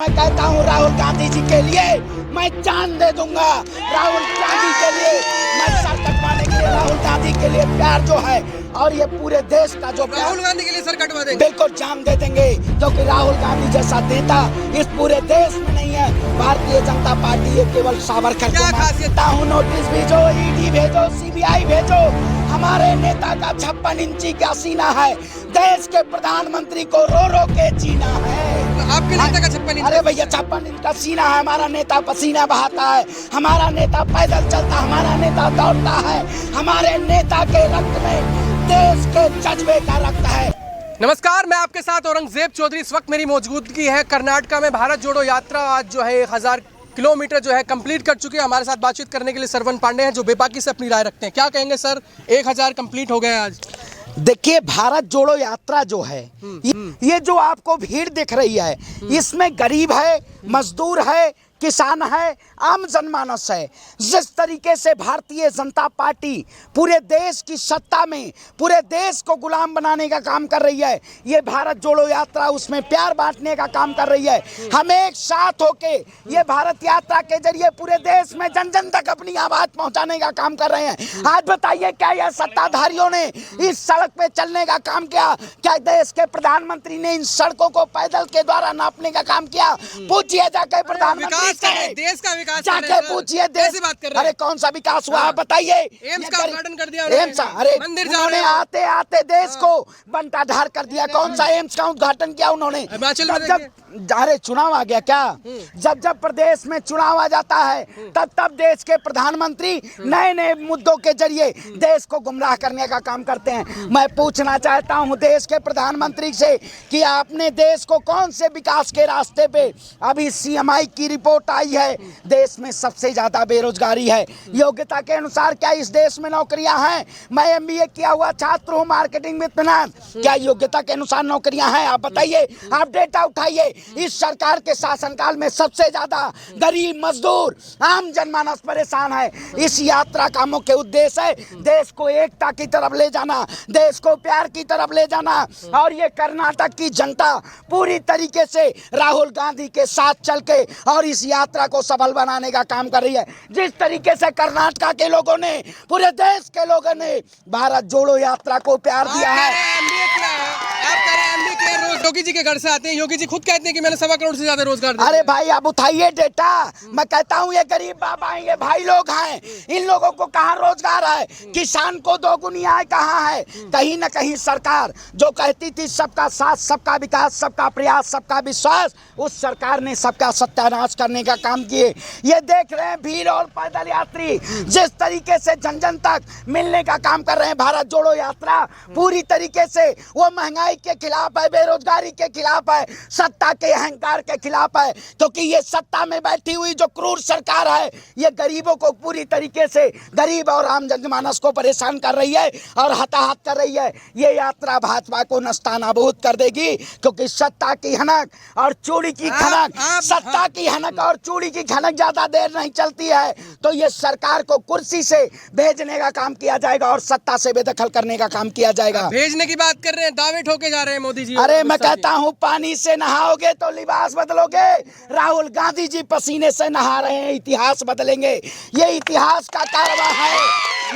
मैं कहता हूँ राहुल गांधी जी के लिए मैं जान दे दूंगा। राहुल गांधी के लिए मैं सर कटवाने के लिए, राहुल गांधी के लिए प्यार जो है और ये पूरे देश का जो राहुल गांधी के लिए सर कटवा देंगे, बिल्कुल जान दे देंगे, क्योंकि राहुल गांधी जैसा नेता इस पूरे देश में नहीं है। भारतीय जनता पार्टी ये केवल सावरकर क्या खासियत हूँ। नोटिस भेजो, ईडी भेजो, सीबीआई भेजो, हमारे नेता का 56 इंची का सीना है। देश के प्रधानमंत्री को रो रो के जीना है। आपके नेता का 56 इंच? अरे भैया 56 इंच का सीना है। हमारा नेता पसीना बहाता है, हमारा नेता पैदल चलता, हमारा नेता दौड़ता है, हमारे नेता के रक्त में देश के जज्बे का रक्त है। नमस्कार, मैं आपके साथ औरंगजेब चौधरी। इस वक्त मेरी मौजूदगी है कर्नाटका में। भारत जोड़ो यात्रा आज जो है 1000 किलोमीटर जो है कंप्लीट कर चुकी है। हमारे साथ बातचीत करने के लिए सरवन पांडे हैं जो बेबाकी से अपनी राय रखते हैं। क्या कहेंगे सर, 1000 कंप्लीट हो गए आज? देखिए, भारत जोड़ो यात्रा जो है ये जो आपको भीड़ दिख रही है, इसमें गरीब है, मजदूर है, किसान है, आम जनमानस है। जिस तरीके से भारतीय जनता पार्टी पूरे देश की सत्ता में पूरे देश को गुलाम बनाने का काम कर रही है, ये भारत जोड़ो यात्रा उसमें प्यार बांटने का काम कर रही है। हम एक साथ होके ये भारत यात्रा के जरिए पूरे देश में जन जन तक अपनी आवाज पहुंचाने का काम कर रहे हैं। आज बताइए, क्या यह सत्ताधारियों ने इस सड़क पे चलने का काम किया? क्या देश के प्रधानमंत्री ने इन सड़कों को पैदल के द्वारा नापने का काम किया? पूछिए जाके प्रधानमंत्री, देश का विकास जाके पूछिए देश। बात कर रहे हैं। अरे कौन सा विकास हुआ आप बताइए? एम्स का उद्घाटन कर दिया, एम्स, अरे उन्होंने आते आते देश को बंटाढार कर दिया। कौन सा एम्स का उद्घाटन किया उन्होंने? अरे चुनाव आ गया क्या? जब जब प्रदेश में चुनाव आ जाता है तब तब देश के प्रधानमंत्री नए नए मुद्दों के जरिए देश को गुमराह करने का काम करते हैं। मैं पूछना चाहता हूं देश के प्रधानमंत्री से कि आपने देश को कौन से विकास के रास्ते पे, अभी सीएमआई की रिपोर्ट आई है, देश में सबसे ज्यादा बेरोजगारी है। योग्यता के अनुसार क्या इस देश में नौकरियां हैं? मैं एमबीए किया हुआ छात्र हूं, मार्केटिंग विद फाइनेंस। क्या योग्यता के अनुसार नौकरियां हैं? आप बताइए, आप डेटा उठाइए। इस सरकार के शासनकाल में सबसे ज्यादा गरीब, मजदूर, आम जनमानस परेशान है। इस यात्रा का मुख्य उद्देश्य है देश को एकता की तरफ ले जाना, देश को प्यार की तरफ ले जाना। और ये कर्नाटक की जनता पूरी तरीके से राहुल गांधी के साथ चल के और इस यात्रा को सफल बनाने का काम कर रही है। जिस तरीके से कर्नाटक के लोगों ने, पूरे देश के लोगों ने भारत जोड़ो यात्रा को प्यार दिया है। योगी जी के घर से आते हैं, योगी जी खुद कहते हैं कि मैंने 1.25 करोड़ से ज्यादा रोजगार दिया। अरे भाई आप उठाइए डेटा। मैं कहता हूँ ये गरीब बाबा हैं, ये भाई लोग हैं, इन लोगों को कहाँ रोजगार है? किसान को दोगुनी आय कहाँ है? कहीं न कहीं सरकार जो कहती थी सबका साथ, सबका विकास, सबका प्रयास, सबका विश्वास, उस सरकार ने सबका सत्यानाश करने का काम किए। ये देख रहे हैं भीड़ और पैदल यात्री जिस तरीके से जन जन तक मिलने का काम कर रहे हैं। भारत जोड़ो यात्रा पूरी तरीके से वो महंगाई के खिलाफ है, बेरोजगारी के खिलाफ है, सत्ता के अहंकार के खिलाफ है। क्योंकि ये सत्ता में बैठी हुई जो क्रूर सरकार है, ये गरीबों को पूरी तरीके से, गरीब और आम जनमानस को परेशान कर रही है और हताहत कर रही है। ये यात्रा भाजपा को नस्तानाबूद कर देगी, क्योंकि सत्ता की हनक और चूड़ी की खनक, सत्ता की हनक और चूड़ी की खनक ज्यादा देर नहीं चलती है। तो ये सरकार को कुर्सी से भेजने का काम किया जाएगा और सत्ता से बेदखल करने का काम किया जाएगा। भेजने की बात कर रहे हैं, दावे ठोके जा रहे हैं मोदी जी। अरे मैं कहता हूँ पानी से नहाओगे तो लिबास बदलोगे। राहुल गांधी जी पसीने से नहा रहे हैं, इतिहास बदलेंगे। ये इतिहास का कारवां है,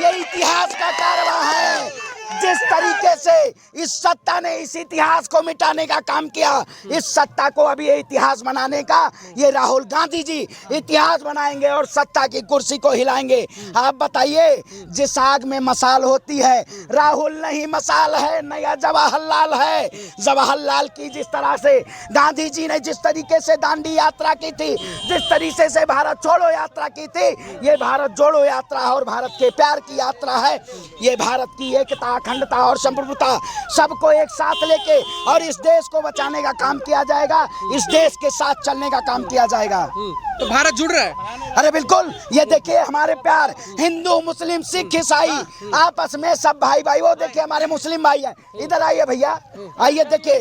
ये इतिहास का कारवां है। जिस तरीके से इस सत्ता ने इस इतिहास को मिटाने का काम किया, इस सत्ता को अभी ये इतिहास बनाने का, ये राहुल गांधी जी इतिहास बनाएंगे और सत्ता की कुर्सी को हिलाएंगे। आप बताइए, जिस आग में मसाल होती है, राहुल नहीं मसाल है, नया जवाहरलाल है। जवाहरलाल की जिस तरह से गांधी जी ने जिस तरीके से दांडी यात्रा की थी, जिस तरीके से भारत छोड़ो यात्रा की थी, ये भारत जोड़ो यात्रा और भारत के प्यार की यात्रा है। ये भारत की एकता, अखंडता और संप्रभुता सबको एक साथ लेके और इस देश को बचाने का काम किया जाएगा, इस देश के साथ चलने का काम किया जाएगा। तो भारत जुड़ रहा है। अरे बिल्कुल, ये देखिए हमारे प्यार हिंदू मुस्लिम सिख ईसाई आपस में सब भाई भाई। वो देखिए हमारे मुस्लिम भाई हैं, इधर आइए भैया, आइए देखिए,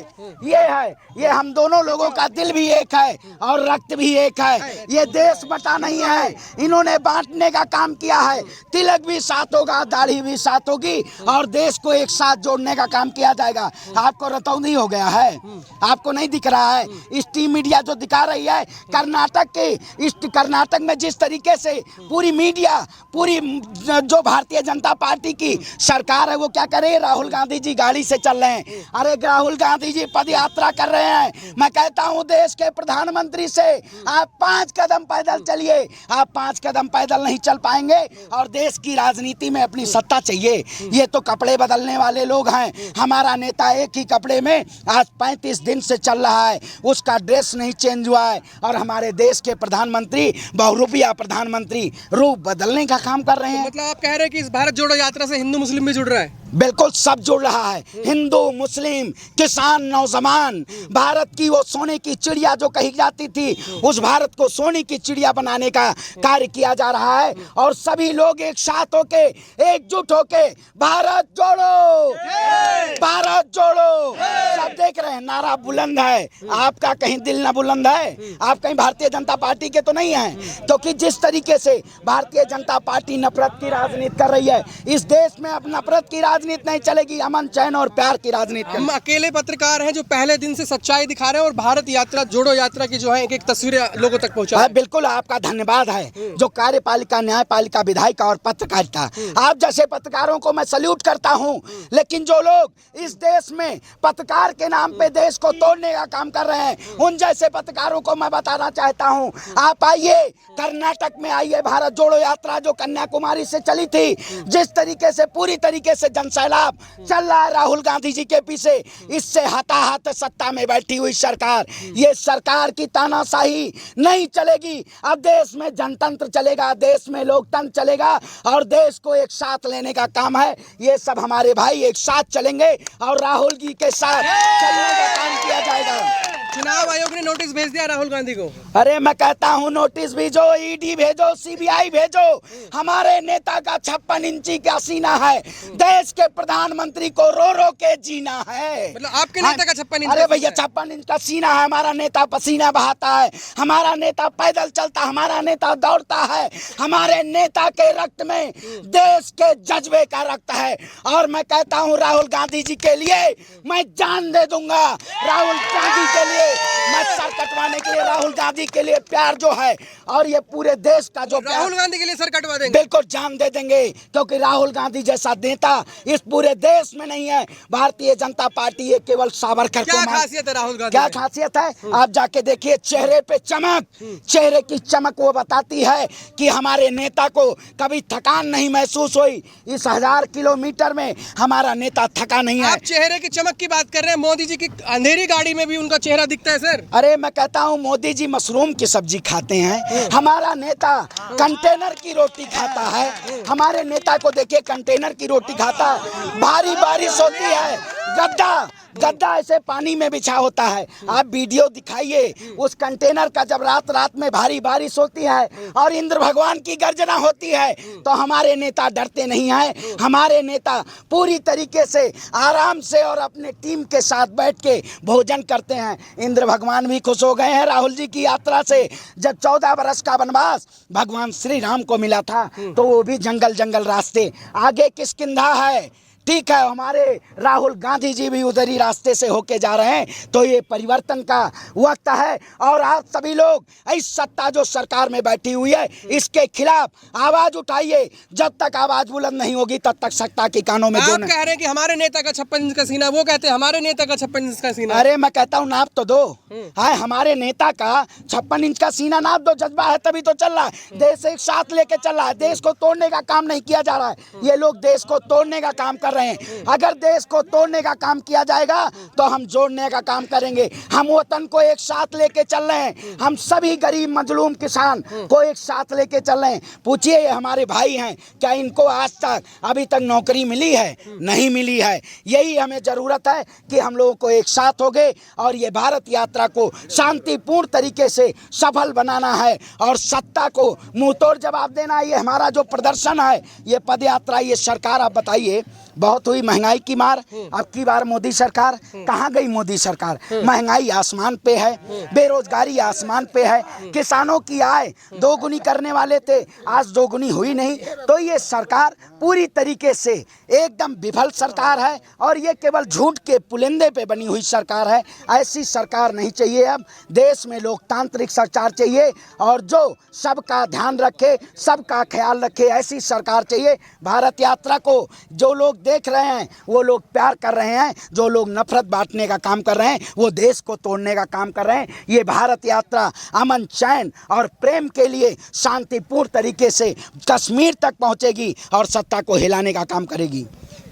ये है, ये हम दोनों लोगों का दिल भी एक है और रक्त भी एक है। ये देश बटा नहीं है, इन्होंने बांटने का काम किया है। तिलक भी साथ होगा, दाढ़ी भी साथ होगी और देश को एक साथ जोड़ने का काम किया जाएगा। आपको रतौंधी हो गया है, आपको नहीं दिख रहा है? इस टीम मीडिया जो दिखा रही है कर्नाटक में जिस तरीके से पूरी मीडिया, पूरी जो भारतीय जनता पार्टी की सरकार है वो क्या करे, राहुल गांधी जी गाड़ी से चल रहे हैं। अरे राहुल गांधी जी पद यात्रा कर रहे हैं। मैं कहता हूं देश के प्रधानमंत्री से आप 5 कदम पैदल चलिए, आप 5 कदम पैदल नहीं चल पाएंगे और देश की राजनीति में अपनी सत्ता चाहिए। ये तो कपड़े बदलने वाले लोग हैं। हमारा नेता एक ही कपड़े में आज 35 दिन से चल रहा है, उसका ड्रेस नहीं चेंज हुआ है और हमारे देश के प्रधानमंत्री बहुरूपिया प्रधानमंत्री रूप बदलने का काम कर रहे हैं। मतलब आप कह रहे हैं कि इस भारत जोड़ो यात्रा से हिंदू मुस्लिम भी जुड़ रहा है? बिल्कुल, सब जुड़ रहा है, हिंदू मुस्लिम किसान नौजवान। भारत की वो सोने की चिड़िया जो कही जाती थी, उस भारत को सोने की चिड़िया बनाने का कार्य किया जा रहा है और सभी लोग एक साथ होके, एकजुट होके भारत जोड़ो, भारत जोड़ो। सब देख रहे हैं, नारा बुलंद है। आपका कहीं दिल न बुलंद है? आप कहीं भारतीय जनता पार्टी के तो नहीं हैं? क्योंकि जिस तरीके से भारतीय जनता पार्टी नफरत की राजनीति कर रही है, इस देश में अब नफरत की राजनीति नहीं चलेगी, अमन चैन और प्यार की राजनीति। हम अकेले पत्रकार हैं जो पहले दिन से सच्चाई दिखा रहे हैं और भारत यात्रा जोड़ो यात्रा की जो है एक एक तस्वीरें लोगों तक पहुंचा। बिल्कुल, आपका धन्यवाद है जो कार्यपालिका, न्यायपालिका, विधायिका और पत्रकारिता, आप जैसे पत्रकारों को मैं सल्यूट करता हूं। लेकिन जो लोग इस देश में पत्रकार के नाम पे देश को तोड़ने का काम कर रहे हैं, उन जैसे पत्रकारों को मैं बताना चाहता हूं, आप आइए कर्नाटक में आइए। भारत जोड़ो यात्रा जो कन्याकुमारी से चली थी, जिस तरीके से पूरी तरीके से जनसैलाब चल रहा है राहुल गांधी जी के पीछे, इससे हताहत सत्ता में बैठी हुई सरकार, ये सरकार की तानाशाही नहीं चलेगी। अब देश में जनतंत्र चलेगा, देश में लोकतंत्र चलेगा और देश को एक साथ लेने का काम है। ये सब हमारे भाई एक साथ चलेंगे और राहुल जी के साथ चलने का काम किया जाएगा। चुनाव आयोग ने नोटिस भेज दिया राहुल गांधी को। अरे मैं कहता हूँ नोटिस भेजो, ईडी भेजो, सीबीआई भेजो। हमारे नेता का 56 इंची का सीना है, देश के प्रधानमंत्री को रो रो के जीना है। मतलब आपके नेता का 56 इंच? अरे भैया 56 इंच का सीना है। हमारा नेता पसीना बहाता है, हमारा नेता पैदल चलता, हमारा नेता दौड़ता है, हमारे नेता के रक्त में देश के जज्बे का रक्त है। और मैं कहता हूँ राहुल गांधी जी के लिए मैं जान दे दूंगा। राहुल गांधी के लिए मैं सर कटवाने के लिए, राहुल गांधी के लिए प्यार जो है और ये पूरे देश का जो राहुल गांधी के लिए सर कटवा देंगे? बिल्कुल जान दे देंगे, क्योंकि राहुल गांधी जैसा नेता इस पूरे देश में नहीं है। भारतीय जनता पार्टी ये केवल सावरकर क्या खासियत है राहुल गांधी? क्या खासियत है? आप जाके देखिए, चेहरे पे चमक, चेहरे की चमक वो बताती है कि हमारे नेता को कभी थकान नहीं महसूस हुई। इस 1000 किलोमीटर में हमारा नेता थका नहीं है। आप चेहरे की चमक की बात कर रहे हैं, मोदी जी की अंधेरी गाड़ी में भी उनका चेहरा दिखता है सर। अरे मैं कहता हूँ मोदी जी मशरूम की सब्जी खाते हैं, हमारा नेता कंटेनर की रोटी खाता है। हमारे नेता को देखिए, कंटेनर की रोटी खाता है। भारी बारिश होती है, गद्दा ऐसे पानी में बिछा होता है। आप वीडियो दिखाइए उस कंटेनर का, जब रात में भारी बारिश होती है और इंद्र भगवान की गर्जना होती है तो हमारे नेता डरते नहीं हैं। हमारे नेता पूरी तरीके से आराम से और अपने टीम के साथ बैठ के भोजन करते हैं। इंद्र भगवान भी खुश हो गए हैं राहुल जी की यात्रा से। जब 14 बरस का वनवास भगवान श्री राम को मिला था तो वो भी जंगल रास्ते, आगे किष्किंधा है। ठीक है, हमारे राहुल गांधी जी भी उधर ही रास्ते से होके जा रहे हैं। तो ये परिवर्तन का वक्त है और आप सभी लोग इस सत्ता जो सरकार में बैठी हुई है इसके खिलाफ आवाज उठाइए। जब तक आवाज बुलंद नहीं होगी तब तक सत्ता के कानों में आप कह रहे हैं कि हमारे नेता का 56 इंच का सीना, वो कहते हैं हमारे नेता का 56 इंच का सीना। अरे मैं कहता हूँ नाप तो दो। हाँ, हमारे नेता का 56 इंच का सीना नाप दो। जज्बा है तभी तो चल रहा है, देश एक साथ लेके चल रहा है। देश को तोड़ने का काम नहीं किया जा रहा है, ये लोग देश को तोड़ने का काम कर कर रहे हैं। अगर देश को तोड़ने का काम किया जाएगा तो हम जोड़ने का काम करेंगे। हम वतन को एक साथ लेके चल रहे हैं। हम सभी गरीब मजलूम किसान को एक साथ लेके चल रहे हैं। पूछिए ये हमारे भाई हैं, क्या इनको आज तक अभी तक नौकरी मिली है? नहीं मिली है। यही हमें ज़रूरत है कि हम लोगों को एक साथ हो गए और ये भारत यात्रा को शांतिपूर्ण तरीके से सफल बनाना है और सत्ता को मुंहतोड़ जवाब देना। ये हमारा जो प्रदर्शन है, ये पद यात्रा, ये सरकार, आप बताइए, बहुत हुई महंगाई की मार। अब की बार मोदी सरकार कहाँ गई? मोदी सरकार, महंगाई आसमान पे है, बेरोजगारी आसमान पे है, किसानों की आय दोगुनी करने वाले थे, आज दोगुनी हुई नहीं। तो ये सरकार पूरी तरीके से एकदम विफल सरकार है और ये केवल झूठ के पुलिंदे पे बनी हुई सरकार है। ऐसी सरकार नहीं चाहिए। अब देश में लोकतांत्रिक सरकार चाहिए और जो सबका ध्यान रखे, सबका ख्याल रखे, ऐसी सरकार चाहिए। भारत यात्रा को जो लोग देख रहे हैं वो लोग प्यार कर रहे हैं, जो लोग नफरत बांटने का काम कर रहे हैं वो देश को तोड़ने का काम कर रहे हैं। ये भारत यात्रा अमन, चैन और प्रेम के लिए शांतिपूर्ण तरीके से कश्मीर तक पहुंचेगी और सत्ता को हिलाने का काम करेगी।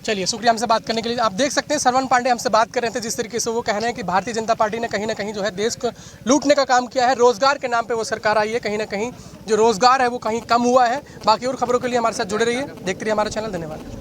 चलिए, शुक्रिया हमसे बात करने के लिए। आप देख सकते हैं सरवण पांडे हमसे बात कर रहे थे। जिस तरीके से वो कह रहे हैं कि भारतीय जनता पार्टी ने कहीं ना कहीं जो है देश को लूटने का काम किया है, रोजगार के नाम पे वो सरकार आई है, कहीं ना कहीं जो रोजगार है वो कहीं कम हुआ है। बाकी और खबरों के लिए हमारे साथ जुड़े रहिए, देखते रहिए हमारा चैनल। धन्यवाद।